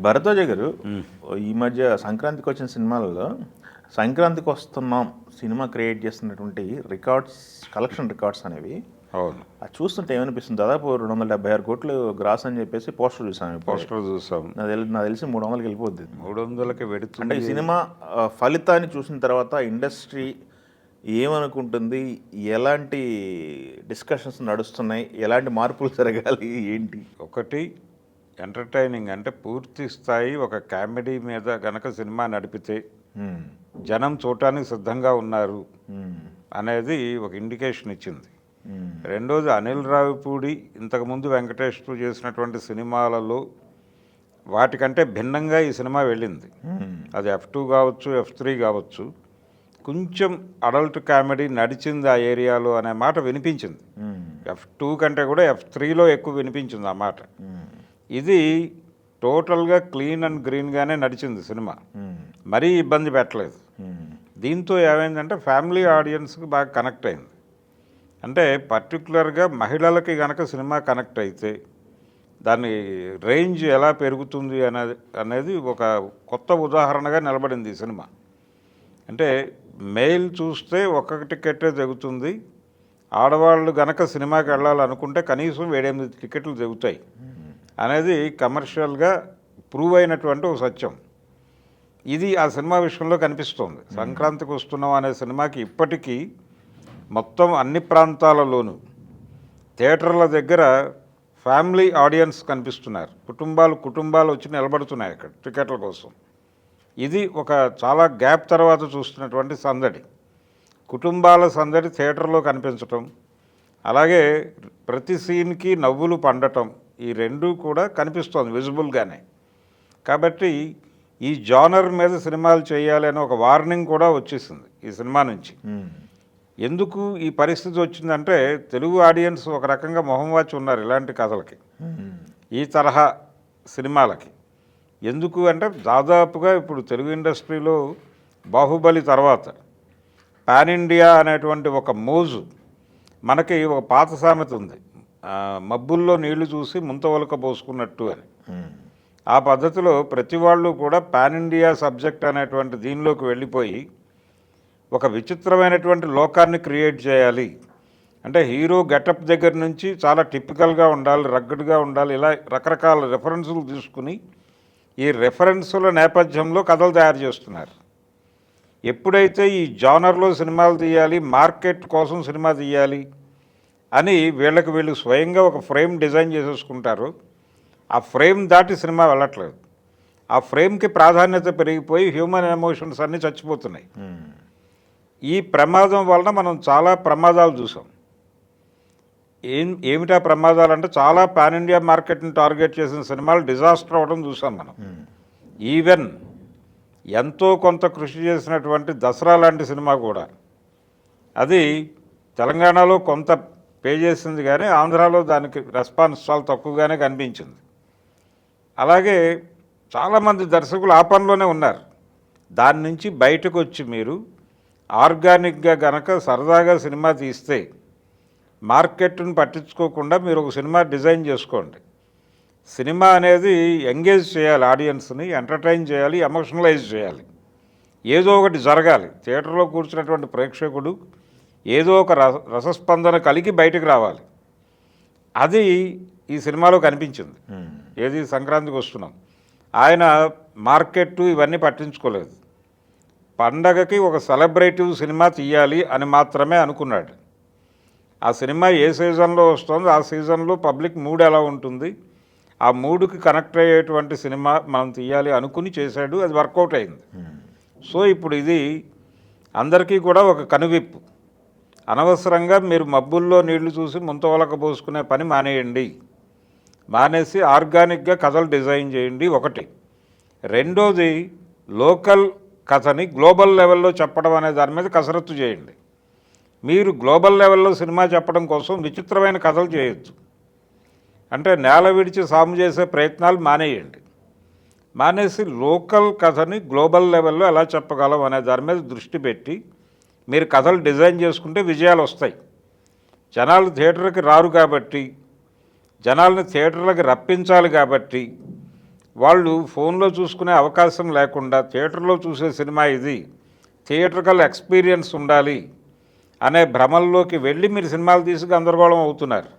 భరద్వాజ గారు ఈ మధ్య సంక్రాంతికి వచ్చిన సినిమాలలో సంక్రాంతికి వస్తున్నాం సినిమా క్రియేట్ చేస్తున్నటువంటి రికార్డ్స్ కలెక్షన్ రికార్డ్స్ అనేవి అవును, అది చూస్తుంటే ఏమనిపిస్తుంది, దాదాపు 276 కోట్లు గ్రాస్ అని చెప్పేసి పోస్టర్ చూసాను. పోస్టర్ చూసాం. నాకు తెలిసి 300కి వెళ్ళిపోద్ది. 300కి వెడుతుంది. అంటే ఈ సినిమా ఫలితాన్ని చూసిన తర్వాత ఇండస్ట్రీ ఏమనుకుంటుంది, ఎలాంటి డిస్కషన్స్ నడుస్తున్నాయి, ఎలాంటి మార్పులు జరగాలి ఏంటి? ఒకటి ఎంటర్టైనింగ్, అంటే పూర్తి స్థాయి ఒక కామెడీ మీద గనక సినిమా నడిపితే జనం చూడటానికి సిద్ధంగా ఉన్నారు అనేది ఒక ఇండికేషన్ ఇచ్చింది. రెండోది, అనిల్ రావిపూడి ఇంతకుముందు వెంకటేష్తో చేసినటువంటి సినిమాలలో వాటికంటే భిన్నంగా ఈ సినిమా వెళ్ళింది. అది F2 కావచ్చు, F3 కావచ్చు, కొంచెం అడల్ట్ కామెడీ నడిచింది ఆ ఏరియాలో అనే మాట వినిపించింది. F2 కంటే కూడా F3లో ఎక్కువ వినిపించింది ఆ మాట. ఇది టోటల్గా క్లీన్ అండ్ గ్రీన్గానే నడిచింది సినిమా, మరీ ఇబ్బంది పెట్టలేదు. దీంతో ఏమైందంటే ఫ్యామిలీ ఆడియన్స్కి బాగా కనెక్ట్ అయింది. అంటే పర్టికులర్గా మహిళలకి కనుక సినిమా కనెక్ట్ అయితే దాని రేంజ్ ఎలా పెరుగుతుంది అనేది ఒక కొత్త ఉదాహరణగా నిలబడింది ఈ సినిమా. అంటే మెయిల్ చూస్తే ఒక్క టికెట్టే తెగుతుంది, ఆడవాళ్ళు గనక సినిమాకి వెళ్ళాలనుకుంటే కనీసం 7-8 టికెట్లు తెగుతాయి అనేది కమర్షియల్గా ప్రూవ్ అయినటువంటి ఒక సత్యం. ఇది ఆ సినిమా విషయంలో కనిపిస్తోంది. సంక్రాంతికి వస్తున్నాం అనే సినిమాకి ఇప్పటికీ మొత్తం అన్ని ప్రాంతాలలోనూ థియేటర్ల దగ్గర ఫ్యామిలీ ఆడియన్స్ కనిపిస్తున్నారు. కుటుంబాలు వచ్చి నిలబడుతున్నాయి అక్కడ టికెట్ల కోసం. ఇది ఒక చాలా గ్యాప్ తర్వాత చూస్తున్నటువంటి సందడి. కుటుంబాల సందడి థియేటర్లో కనిపించటం, అలాగే ప్రతి సీన్కి నవ్వులు పండటం, ఈ రెండూ కూడా కనిపిస్తోంది విజిబుల్గానే. కాబట్టి ఈ జానర్ మీద సినిమాలు చేయాలి అనే ఒక వార్నింగ్ కూడా వచ్చేసింది ఈ సినిమా నుంచి. ఎందుకు ఈ పరిస్థితి వచ్చిందంటే తెలుగు ఆడియన్స్ ఒక రకంగా మొహం వాచి ఉన్నారు ఇలాంటి కథలకి, ఈ తరహా సినిమాలకి. ఎందుకు అంటే దాదాపుగా ఇప్పుడు తెలుగు ఇండస్ట్రీలో బాహుబలి తర్వాత పాన్ ఇండియా అనేటువంటి ఒక మోజు, మనకి ఒక పాత సామెత ఉంది, మబ్బుల్లో నీళ్లు చూసి ముంతవలక పోసుకున్నట్టు అని. ఆ పద్ధతిలో ప్రతి వాళ్ళు కూడా పాన్ ఇండియా సబ్జెక్ట్ అనేటువంటి దీనిలోకి వెళ్ళిపోయి ఒక విచిత్రమైనటువంటి లోకాన్ని క్రియేట్ చేయాలి. అంటే హీరో గెటప్ దగ్గర నుంచి చాలా టిపికల్గా ఉండాలి, రగ్గడ్గా ఉండాలి, ఇలా రకరకాల రెఫరెన్సులు తీసుకుని ఈ రెఫరెన్సుల నేపథ్యంలో కథలు తయారు చేస్తున్నారు. ఎప్పుడైతే ఈ జానర్లో సినిమాలు తీయాలి, మార్కెట్ కోసం సినిమా తీయాలి అని వీళ్ళు స్వయంగా ఒక ఫ్రేమ్ డిజైన్ చేసేసుకుంటారు, ఆ ఫ్రేమ్ దాటి సినిమా వెళ్ళట్లేదు. ఆ ఫ్రేమ్కి ప్రాధాన్యత పెరిగిపోయి హ్యూమన్ ఎమోషన్స్ అన్నీ చచ్చిపోతున్నాయి. ఈ ప్రమాదం వలన మనం చాలా ప్రమాదాలు చూసాం. ఏమిటా ప్రమాదాలు అంటే చాలా పాన్ ఇండియా మార్కెట్ని టార్గెట్ చేసిన సినిమాలు డిజాస్టర్ అవ్వడం చూసాం మనం. ఈవెన్ ఎంతో కొంత కృషి చేసినటువంటి దసరా లాంటి సినిమా కూడా అది తెలంగాణలో కొంత పే చేసింది, కానీ ఆంధ్రాలో దానికి రెస్పాన్స్ చాలా తక్కువగానే కనిపించింది. అలాగే చాలామంది దర్శకులు ఆ పనిలోనే ఉన్నారు. దాని నుంచి బయటకు వచ్చి మీరు ఆర్గానిక్గా గనక సరదాగా సినిమా తీస్తే మార్కెట్ని పట్టించుకోకుండా మీరు ఒక సినిమా డిజైన్ చేసుకోండి. సినిమా అనేది ఎంగేజ్ చేయాలి, ఆడియన్స్ని ఎంటర్టైన్ చేయాలి, ఎమోషనలైజ్ చేయాలి, ఏదో ఒకటి జరగాలి. థియేటర్లో కూర్చున్నటువంటి ప్రేక్షకుడు ఏదో ఒక రసస్పందన కలిగి బయటకు రావాలి. అది ఈ సినిమాలో కనిపించింది. ఏది సంక్రాంతికి వస్తున్నాం, ఆయన మార్కెట్ ఇవన్నీ పట్టించుకోలేదు. పండగకి ఒక సెలబ్రేటివ్ సినిమా తీయాలి అని మాత్రమే అనుకున్నాడు. ఆ సినిమా ఏ సీజన్లో వస్తుందో ఆ సీజన్లో పబ్లిక్ మూడ్ ఎలా ఉంటుంది, ఆ మూడ్కి కనెక్ట్ అయ్యేటువంటి సినిమా మనం తీయాలి అనుకుని చేశాడు. అది వర్కౌట్ అయింది. సో ఇప్పుడు ఇది అందరికీ కూడా ఒక కనువిప్పు. అనవసరంగా మీరు మబ్బుల్లో నీళ్లు చూసి ముంతవలక పోసుకునే పని మానేసి ఆర్గానిక్గా కథలు డిజైన్ చేయండి ఒకటి. రెండోది, లోకల్ కథని గ్లోబల్ లెవెల్లో చెప్పడం అనే దాని మీద కసరత్తు చేయండి. మీరు గ్లోబల్ లెవెల్లో సినిమా చెప్పడం కోసం విచిత్రమైన కథలు చేయొచ్చు. అంటే నేల విడిచి సాము చేసే ప్రయత్నాలు మానేసి లోకల్ కథని గ్లోబల్ లెవెల్లో ఎలా చెప్పగలం అనే దాని మీద దృష్టి పెట్టి మీరు కథలు డిజైన్ చేసుకుంటే విజయాలు వస్తాయి. జనాలు థియేటర్కి రారు కాబట్టి, జనాలను థియేటర్లకు రప్పించాలి కాబట్టి వాళ్ళు ఫోన్లో చూసుకునే అవకాశం లేకుండా థియేటర్లో చూసే సినిమా ఇది, థియేటర్కల్ ఎక్స్పీరియన్స్ ఉండాలి అనే భ్రమల్లోకి వెళ్ళి మీరు సినిమాలు తీసి గందరగోళం అవుతున్నారు.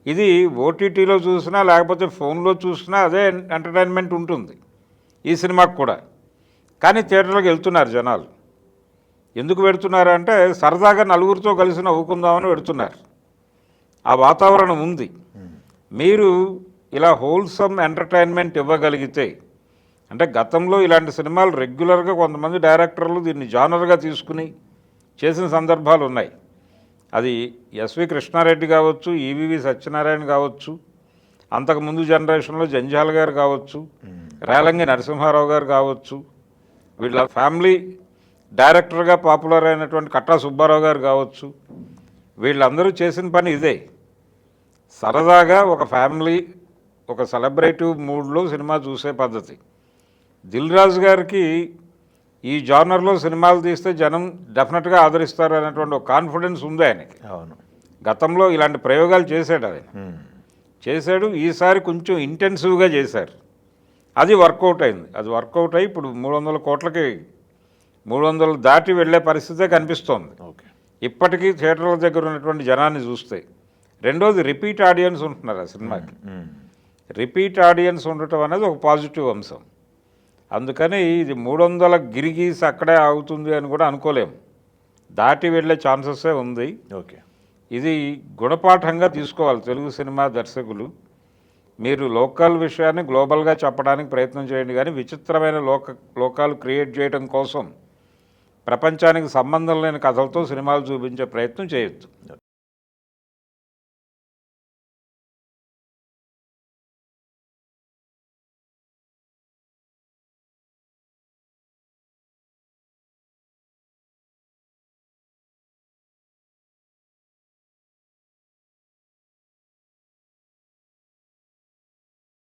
ఇది ఓటీటీలో చూసినా లేకపోతే ఫోన్లో చూసినా అదే ఎంటర్టైన్మెంట్ ఉంటుంది ఈ సినిమాకు కూడా. కానీ థియేటర్లోకి వెళ్తున్నారు జనాలు. ఎందుకు పెడుతున్నారంటే సరదాగా నలుగురితో కలిసి నవ్వుకుందామని పెడుతున్నారు. ఆ వాతావరణం ఉంది. మీరు ఇలా హోల్సమ్ ఎంటర్టైన్మెంట్ ఇవ్వగలిగితే, అంటే గతంలో ఇలాంటి సినిమాలు రెగ్యులర్గా కొంతమంది డైరెక్టర్లు దీన్ని జానర్గా తీసుకుని చేసిన సందర్భాలు ఉన్నాయి. అది ఎస్వి కృష్ణారెడ్డి కావచ్చు, ఈవివి సత్యనారాయణ కావచ్చు, అంతకుముందు జనరేషన్లో జంజాల గారు కావచ్చు, రేలంగి నరసింహారావు గారు కావచ్చు, వీళ్ళ ఫ్యామిలీ డైరెక్టర్గా పాపులర్ అయినటువంటి కట్టా సుబ్బారావు గారు కావచ్చు. వీళ్ళందరూ చేసిన పని ఇదే. సరదాగా ఒక ఫ్యామిలీ ఒక సెలబ్రేటివ్ మూడ్లో సినిమా చూసే పద్ధతి. దిల్ రాజు గారికి ఈ జానర్లో సినిమాలు తీస్తే జనం డెఫినెట్గా ఆదరిస్తారు అనేటువంటి ఒక కాన్ఫిడెన్స్ ఉంది ఆయనకి. అవును, గతంలో ఇలాంటి ప్రయోగాలు చేశాడు ఆయన. చేశాడు. ఈసారి కొంచెం ఇంటెన్సివ్గా చేశారు. అది వర్కౌట్ అయింది. అది వర్కౌట్ అయ్యి ఇప్పుడు 300 కోట్లకి 300 దాటి వెళ్ళే పరిస్థితే కనిపిస్తోంది ఓకే. ఇప్పటికీ థియేటర్ల దగ్గర ఉన్నటువంటి జనాన్ని చూస్తే. రెండోది రిపీట్ ఆడియన్స్ ఉంటున్నారు ఆ సినిమాకి. రిపీట్ ఆడియన్స్ ఉండటం అనేది ఒక పాజిటివ్ అంశం. అందుకని ఇది 300 గిరిగీసి అక్కడే ఆగుతుంది అని కూడా అనుకోలేము. దాటి వెళ్ళే ఛాన్సెసే ఉంది. ఓకే. ఇది గుణపాఠంగా తీసుకోవాలి తెలుగు సినిమా దర్శకులు. మీరు లోకల్ విషయాన్ని గ్లోబల్గా చెప్పడానికి ప్రయత్నం చేయండి, కానీ విచిత్రమైన లోకాలు క్రియేట్ చేయడం కోసం ప్రపంచానికి సంబంధం లేని కథలతో సినిమాలు చూపించే ప్రయత్నం చేయొద్దు.